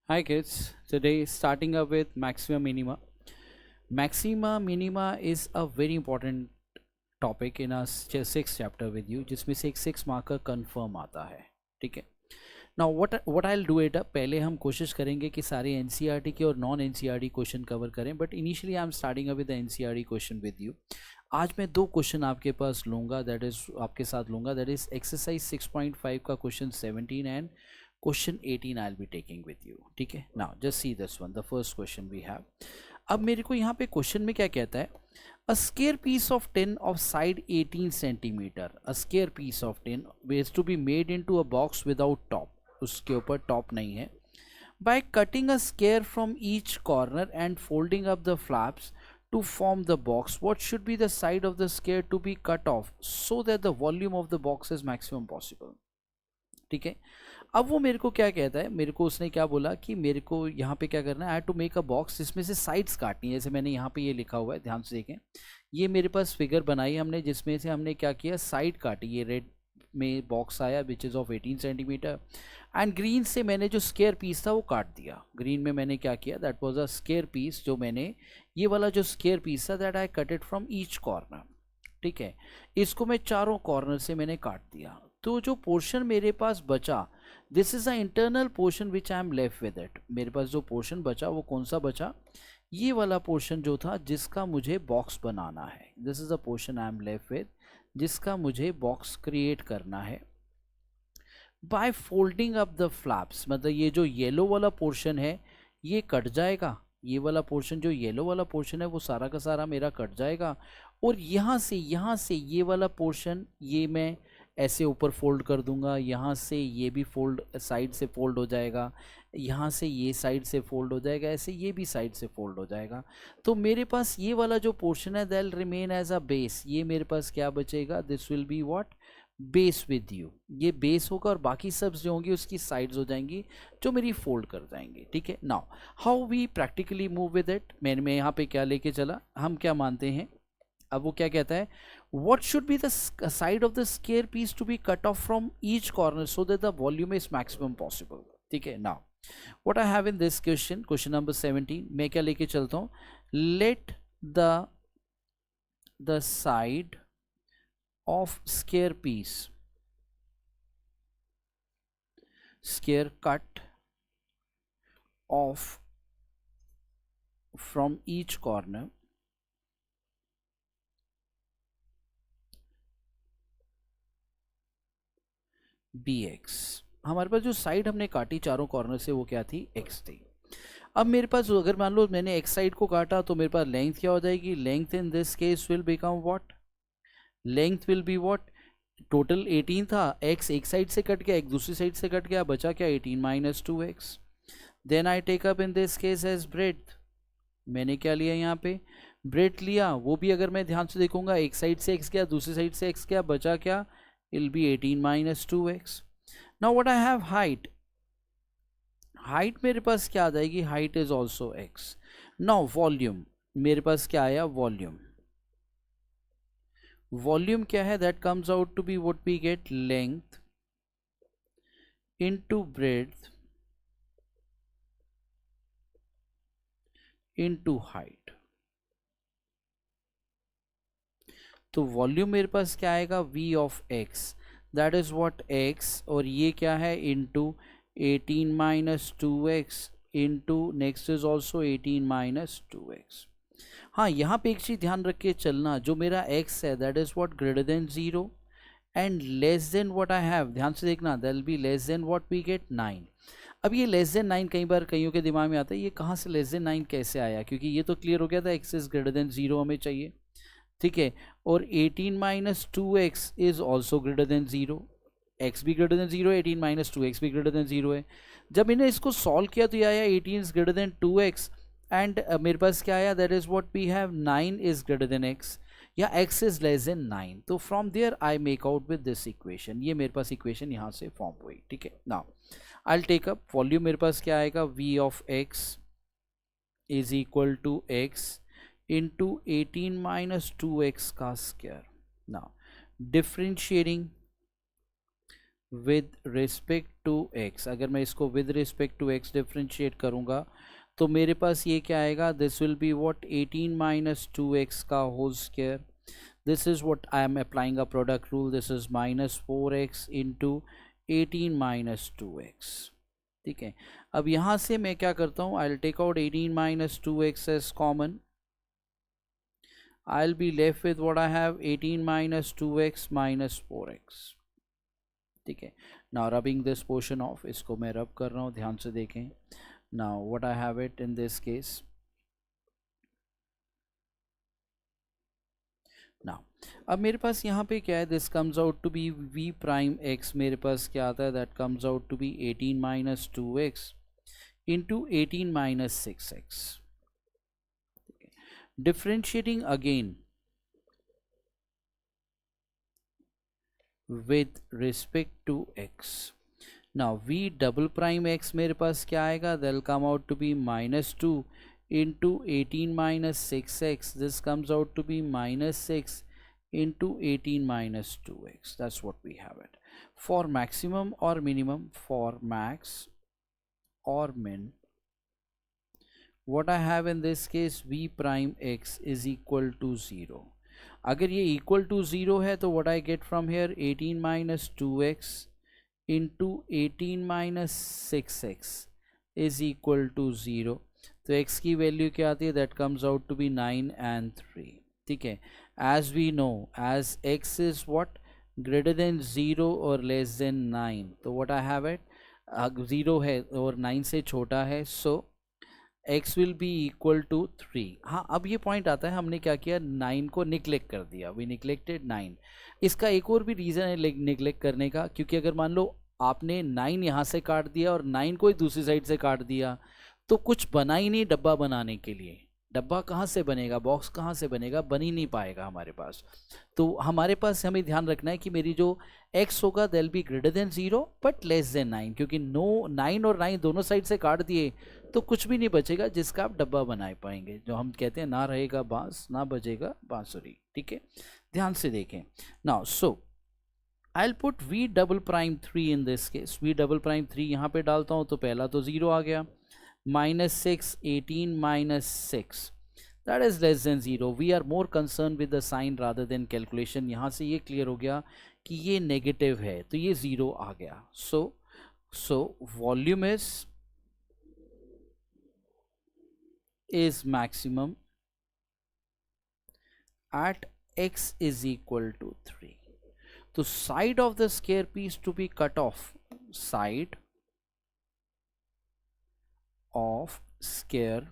Hi kids, today starting up with maxima minima. Maxima minima is a very important topic in our sixth chapter with you, जिसमें से एक 6 mark का confirm आता है. ठीक है. Now what I'll do it पहले हम कोशिश करेंगे कि सारे NCERT के और नॉन NCERT क्वेश्चन कवर करें, but initially I am starting up with the NCERT question with you. आज मैं 2 क्वेश्चन आपके पास लूँगा, दैट इज़ आपके साथ लूँगा, दैट इज़ एक्सरसाइज 6.5 का question 17 and question 18 I will be taking with you. ठीक है. Now just see this one, the first question we have. अब मेरे को यहाँ पे क्वेश्चन में क्या कहता है, a square piece of 10 of side 18 centimetre, a square piece of 10 is to be made into a box without top, उसके ऊपर टॉप नहीं है. By cutting a square from each corner and folding up the flaps to form the box, what should be the side of the square to be cut off so that the volume of the box is maximum possible. ठीक है. अब वो मेरे को क्या कहता है, मेरे को उसने क्या बोला कि मेरे को यहाँ पे क्या करना है, I have to make a box जिसमें से साइड्स काटनी है. जैसे मैंने यहाँ पे ये लिखा हुआ है, ध्यान से देखें, ये मेरे पास फिगर बनाई हमने जिसमें से हमने क्या किया, साइड काटी. ये रेड में बॉक्स आया which is of 18 centimetre and green से मैंने जो स्क्वायर पीस था वो काट दिया. ग्रीन में मैंने क्या किया, that was a square piece, जो मैंने ये वाला जो स्क्वायर पीस था that I cut it from each corner. ठीक है. इसको मैं चारों कॉर्नर से मैंने काट दिया. तो जो पोर्शन मेरे पास बचा, this is a internal portion which I am left with it. मेरे पास जो पोर्शन बचा वो कौन सा बचा, ये वाला पोर्शन जो था जिसका मुझे बॉक्स बनाना है. This is a portion I am left with जिसका मुझे बॉक्स क्रिएट करना है. By folding up the flaps, मतलब ये जो येलो वाला पोर्शन है ये कट जाएगा. ये वाला पोर्शन, जो येलो वाला पोर्शन है वो सारा का सारा मेरा कट जाएगा. और यहाँ से ये वाला पोर्शन ये मैं ऐसे ऊपर फोल्ड कर दूंगा. यहाँ से ये भी फोल्ड, साइड से फोल्ड हो जाएगा. यहाँ से ये साइड से फोल्ड हो जाएगा. ऐसे ये भी साइड से फोल्ड हो जाएगा. तो मेरे पास ये वाला जो पोर्शन है that remain as a base. ये मेरे पास क्या बचेगा, this will be what, base with you. ये बेस होगा और बाकी सब जो होंगी उसकी साइड्स हो जाएंगी जो मेरी फोल्ड कर जाएंगी. ठीक है. Now how we practically move with it, मैं यहाँ पे क्या लेके चला, हम क्या मानते हैं. अब वो क्या कहता है, what should be the side of the square piece to be cut off from each corner so that the volume is maximum possible. ठीक है. now what I have in this question number 17, मैं क्या लेके चलता हूँ, let the side of square piece, square cut off from each corner bx. हमारे पास जो side हमने काटी चारों कॉर्नर से वो क्या थी, x थी. अब मेरे पास अगर मान लो मैंने x साइड को काटा तो मेरे पास लेंथ क्या हो जाएगी, length in this case will become what, length will be what, total 18 था, x एक साइड से कट गया, एक दूसरी साइड से कट गया, बचा क्या 18 minus 2x. Then I take up in this case as breadth. मैंने क्या लिया यहाँ पे, ब्रेड्थ लिया. वो भी अगर मैं ध्यान से देखूंगा, एक साइड से x गया, दूसरी साइड से x गया, बचा क्या, will be 18 minus 2x. Now what I have, height. Height मेरे पास क्या आ जाएगी, height is also x. Now volume, मेरे पास क्या आया, वॉल्यूम. वॉल्यूम क्या है, that comes out to be what we get, length into breadth into height. तो वॉल्यूम मेरे पास क्या आएगा, v of x, that is what x, और ये क्या है into 18 minus 2x into next is also 18 minus 2x. हाँ, यहाँ पे एक चीज ध्यान रख के चलना, जो मेरा x है that is what greater than 0 and less than what I have, ध्यान से देखना, that will be less than what we get 9. अब ये लेस देन 9 कई बार कईयों के दिमाग में आता है, ये कहाँ से लेस देन 9 कैसे आया, क्योंकि ये तो क्लियर हो गया था x इज ग्रेटर देन 0 हमें चाहिए. ठीक है. और 18 minus 2x is also greater than 0, x भी ग्रेटर देन 0, 18 माइनस 2x भी ग्रेटर देन 0 है. जब मैंने इसको सॉल्व किया तो ये आया 18 is greater then 2x and मेरे पास क्या आया, that is what we have 9 is greater than x, या x इज लेस देन 9. तो from there I make out with this equation. ये मेरे पास इक्वेशन यहाँ से फॉर्म हुई. ठीक है. Now I take up volume, मेरे पास क्या आएगा, v of x is equal to x into 18 minus 2x का square. now differentiating with respect to x, अगर मैं इसको with respect to x differentiate करूँगा तो मेरे पास ये क्या आएगा, this will be what 18 minus 2x का whole square. This is what I am applying a product rule, this is minus 4x into 18 minus 2x. ठीक है, अब यहाँ से मैं क्या करता हूँ, I will take out 18 minus 2x as common. I'll be left with what I have, 18 minus 2x minus 4x. ठीक है, now rubbing this portion off, इसको मैं rub कर रहा हूँ, ध्यान से देखें. Now what I have it in this case. Now अब मेरे पास यहाँ पे क्या है, this comes out to be v prime x, मेरे पास क्या आता है, that comes out to be 18 minus 2x into 18 minus 6x. Differentiating again with respect to x. Now v double prime x मेरे पास क्या आएगा, they'll come out to be minus 2 into 18 minus 6x. This comes out to be minus 6 into 18 minus 2x. That's what we have it. For maximum or minimum, for max or min, what I have in this case, v prime x is equal to 0. अगर ये equal to 0 है तो what I get from here, 18 minus 2x into 18 minus 6x is equal to 0. तो x की value क्या आती है, that comes out to be 9 and 3. ठीक है, as we know, as x is what, greater than 0 or less than 9, तो what I have it, 0 है और 9 से छोटा है, so x will be equal to 3. हाँ, अब ये पॉइंट आता है, हमने क्या किया, 9 को निगलेक्ट कर दिया, वी निगलेक्टेड 9. इसका एक और भी रीज़न है निगलेक्ट करने का, क्योंकि अगर मान लो आपने 9 यहाँ से काट दिया और 9 को ही दूसरी साइड से काट दिया तो कुछ बना ही नहीं डब्बा बनाने के लिए. डब्बा कहाँ से बनेगा, बॉक्स कहाँ से बनेगा, बन ही नहीं पाएगा हमारे पास. तो हमारे पास हमें ध्यान रखना है कि मेरी जो x होगा दैल be greater than 0 but less than 9, क्योंकि 9 और 9 दोनों साइड से काट दिए तो कुछ भी नहीं बचेगा जिसका आप डब्बा बना पाएंगे. जो हम कहते हैं, ना रहेगा बांस ना बजेगा बांसुरी. ठीक है, ध्यान से देखें. Now so I will put v double prime 3 in this case. v double prime 3 यहाँ पे डालता हूँ तो पहला तो 0 आ गया, minus 6, 18 minus 6, that is less than 0. We are more concerned with the sign rather than calculation. यहाँ से ये क्लियर हो गया कि ये नेगेटिव है तो ये 0 आ गया. So volume is maximum at x is equal to 3. तो side of the square piece to be cut off, side of square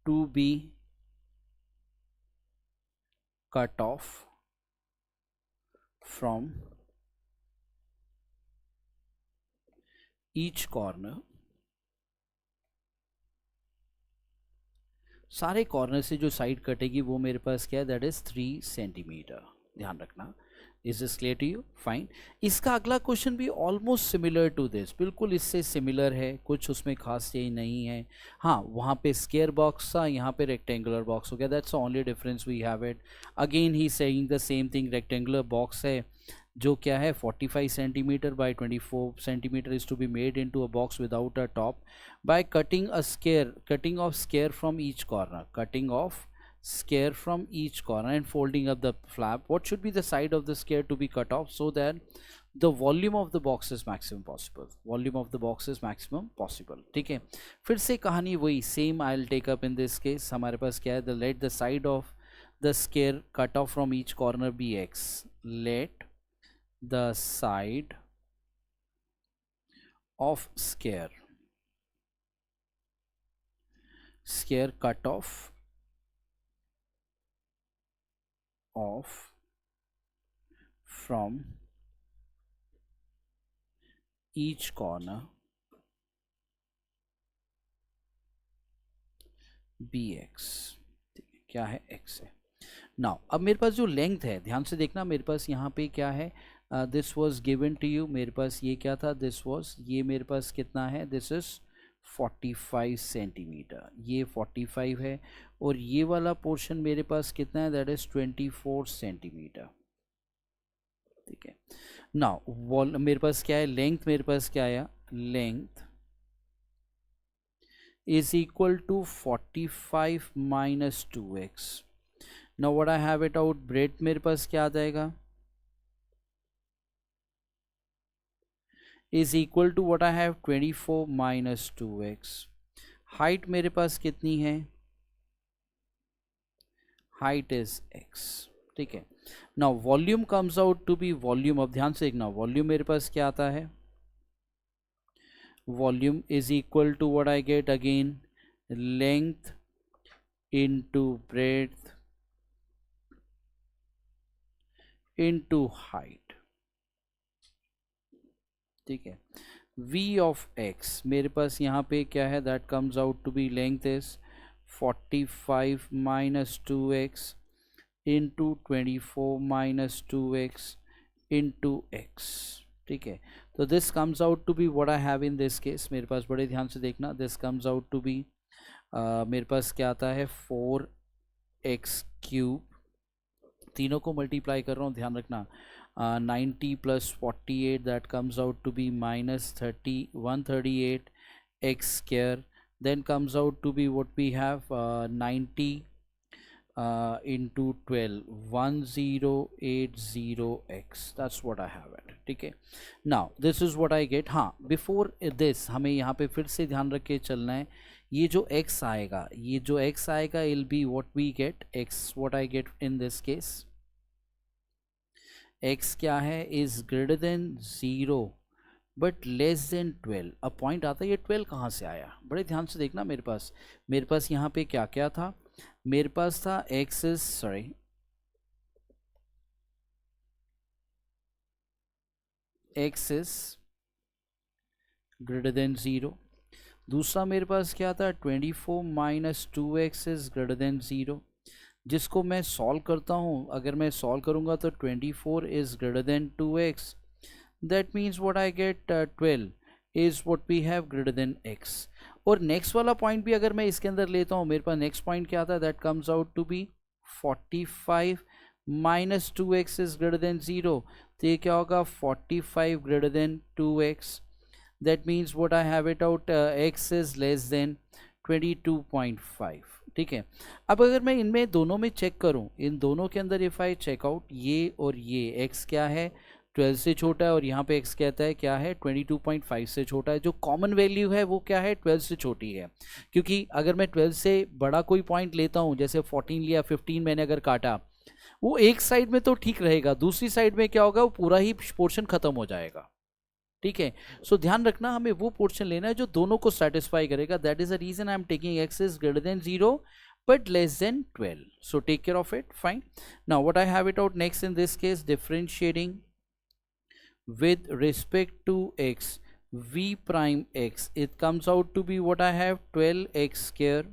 to be cut off from each corner. सारे कॉर्नर से जो साइड कटेगी वो मेरे पास क्या है, दैट इज 3 सेंटीमीटर. ध्यान रखना. Is this clear to you? Fine. इसका अगला क्वेश्चन भी ऑलमोस्ट सिमिलर टू दिस, बिल्कुल इससे सिमिलर है, कुछ उसमें खास चेंज नहीं है. हाँ, वहाँ पे स्क्वायर बॉक्स था, यहाँ पे रेक्टेंगुलर बॉक्स हो गया, that's only difference we have it. Again ही saying the same thing. Rectangular box है जो क्या है 45 centimetre by 24 centimetre is to be made into a box without a top by cutting a square, cutting off square from each corner, cutting off square from each corner and folding up the flap. What should be the side of the square to be cut off so that the volume of the box is maximum possible? Volume of the box is maximum possible. ठीक है, फिर से कहानी वही same I will take up in this case. हमारे पास क्या है, the let the side of the square cut off from each corner be x. Let the side of square cut off from each corner bx. क्या है, x है. Now अब मेरे पास जो लेंथ है, ध्यान से देखना, मेरे पास यहाँ पे क्या है, this was given to you. मेरे पास ये क्या था, दिस वाज, ये मेरे पास कितना है, दिस इज 45 सेंटीमीटर, ये 45 है, और ये वाला पोर्शन मेरे पास कितना है, दैट इज 24 सेंटीमीटर। ठीक है, नाउ वॉल मेरे पास क्या है, लेंथ मेरे पास क्या आया, length is equal to 45 minus 2x. Now what I have it out, breadth मेरे पास क्या आ जाएगा, is equal to what I have 24 minus 2x. height मेरे पास कितनी है, height is x. ठीक है, now volume comes out to be volume, अब ध्यान से देखना, volume मेरे पास क्या आता है, volume is equal to what I get again, length into breadth into height. ठीक है, v of x मेरे पास यहाँ पे क्या है, that comes out to be length is 45 minus 2x into 24 minus 2x into x. ठीक है, तो this comes out to be what I have in this case, मेरे पास बड़े ध्यान से देखना, this comes out to be मेरे पास क्या आता है 4x क्यूब, तीनों को मल्टीप्लाई कर रहा हूँ, ध्यान रखना, 90 + 48 that comes out to be -138 x square, then comes out to be what we have 90 into 12 1080x, that's what I have it. ठीक है, now this is what I get. हाँ, before this हमें यहाँ पे फिर से ध्यान रख के चलना है, ये जो x आएगा, ये जो x आएगा will be what we get, x what I get in this case, x क्या है, is greater than 0 but less than 12. अब पॉइंट आता है ये 12 कहाँ से आया, बड़े ध्यान से देखना, मेरे पास यहाँ पे क्या क्या था, मेरे पास था x is greater than 0, दूसरा मेरे पास क्या था 24 minus 2x is greater than 0, जिसको मैं सॉल्व करता हूँ, अगर मैं सॉल्व करूँगा तो 24 is greater than 2x, that means what I get 12 is what we have greater than x. और नेक्स्ट वाला पॉइंट भी अगर मैं इसके अंदर लेता हूँ, मेरे पास नेक्स्ट पॉइंट क्या आता है, that comes out to be 45 minus 2x is greater than 0, तो ये क्या होगा 45 greater than 2x, that means what I have it out, x is less than 22.5. ठीक है, अब अगर मैं इनमें दोनों में चेक करूं, इन दोनों के अंदर इफ आई चेक आउट, ये और ये x क्या है 12 से छोटा है, और यहाँ पे x कहता है क्या है 22.5 से छोटा है, जो कॉमन वैल्यू है वो क्या है 12 से छोटी है, क्योंकि अगर मैं 12 से बड़ा कोई पॉइंट लेता हूँ, जैसे 14 लिया 15 मैंने अगर काटा, वो एक साइड में तो ठीक रहेगा, दूसरी साइड में क्या होगा, वो पूरा ही पोर्शन खत्म हो जाएगा। ठीक है, सो ध्यान रखना, हमें वो पोर्शन लेना है जो दोनों को सेटिस्फाई करेगा, that is the reason I am taking x is greater than 0 but less than 12. So take care of it. Fine. Now what I have it out next in this case, differentiating with respect to x, v prime x, it comes out to be what I have 12x square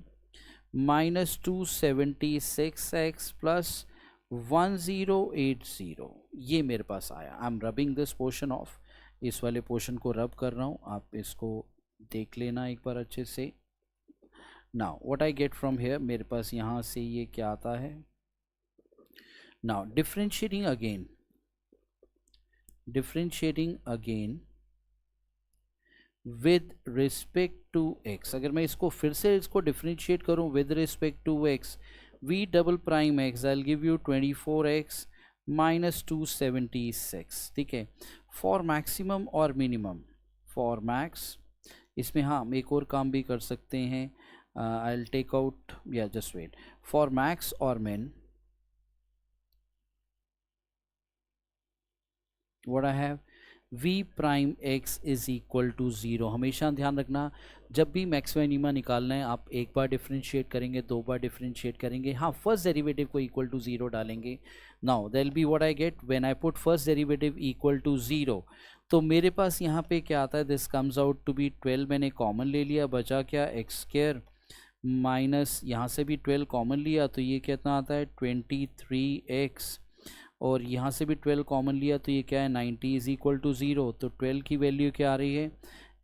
minus 276x plus 1080. ये मेरे पास आया, I am rubbing this portion of, इस वाले portion को रब कर रहा हूँ, आप इसको देख लेना एक बार अच्छे से। Now what I get from here, मेरे पास यहाँ से ये क्या आता है, now differentiating again with respect to x, अगर मैं इसको फिर से इसको डिफरेंशिएट करूँ with respect to x, v double prime x, I will give you 24x minus 276. ठीक है, फॉर मैक्सिमम और मिनिमम, फॉर मैक्स, इसमें हाँ हम एक और काम भी कर सकते हैं, आई विल टेक आउट, या जस्ट वेट, फॉर मैक्स और min what I have v prime x is equal to 0। हमेशा ध्यान रखना, जब भी मैक्सिमा मिनिमा निकालना है, आप एक बार डिफरेंशिएट करेंगे, दो बार डिफरेंशिएट करेंगे, हाँ फर्स्ट डेरिवेटिव को इक्वल टू 0 डालेंगे। Now there will be what I get when I put first derivative equal to 0, तो मेरे पास यहाँ पे क्या आता है, this comes out to be 12, मैंने कॉमन ले लिया, बचा क्या x स्क्वायर माइनस यहाँ से भी 12 कॉमन लिया, तो ये कितना आता है 23x, और यहाँ से भी 12 कॉमन लिया, तो ये क्या है 90 इज इक्वल टू 0, तो 12 की वैल्यू क्या आ रही है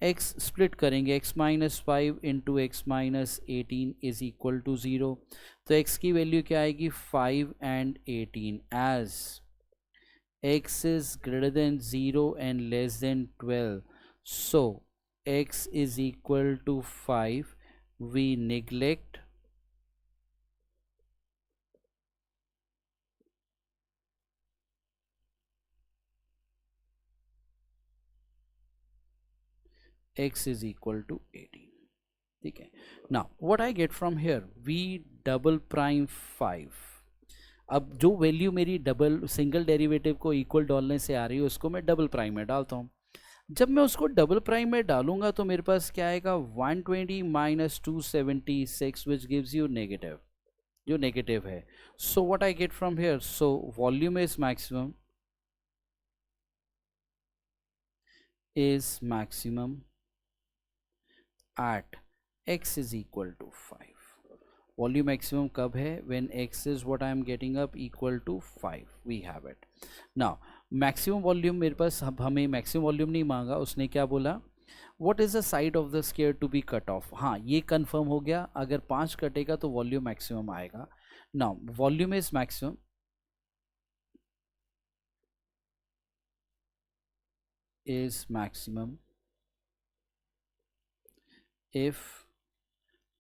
x स्प्लिट करेंगे, x minus 5 into x minus 18 is equal to 0। तो x की वैल्यू क्या आएगी, 5 and 18। As x is greater than 0 and less than 12, so x is equal to 5, we neglect x is equal to 18। ठीक है, now what I get from here, v double prime 5। अब जो value मेरी double single derivative को equal डालने से आ रही है उसको मैं डबल प्राइम में डालता हूँ। जब मैं उसको डबल प्राइम में डालूंगा तो मेरे पास क्या आएगा, 120 minus 276 which gives you negative, जो नेगेटिव है। So what I get from here, so volume is maximum at x is equal to 5। Volume maximum कब है, when x is what I am getting up equal to 5, we have it। Now maximum volume मेरे पास, अब हमें maximum volume नहीं मांगा, उसने क्या बोला, what is the side of the square to be cut off. हाँ ये कंफर्म हो गया, अगर 5 कटेगा तो वॉल्यूम मैक्सिमम आएगा। Now volume is maximum if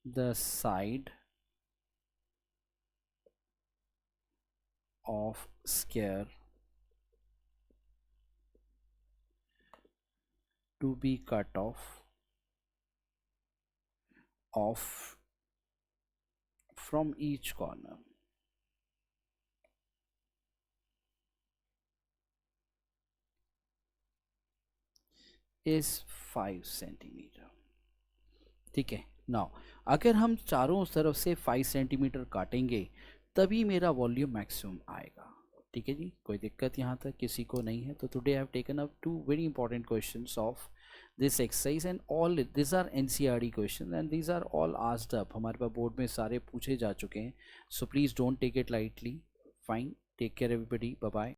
the side of square to be cut off from each corner is 5 centimetre. ठीक है, नाउ अगर हम चारों तरफ से 5 सेंटीमीटर काटेंगे तभी मेरा वॉल्यूम मैक्सिमम आएगा। ठीक है जी, कोई दिक्कत यहाँ तक किसी को नहीं है। तो today I have taken up 2 very important questions of this exercise and all this are NCERT question and these are all asked up, हमारे पास बोर्ड में सारे पूछे जा चुके हैं। So please don't take it lightly. Fine, take care everybody, bye bye.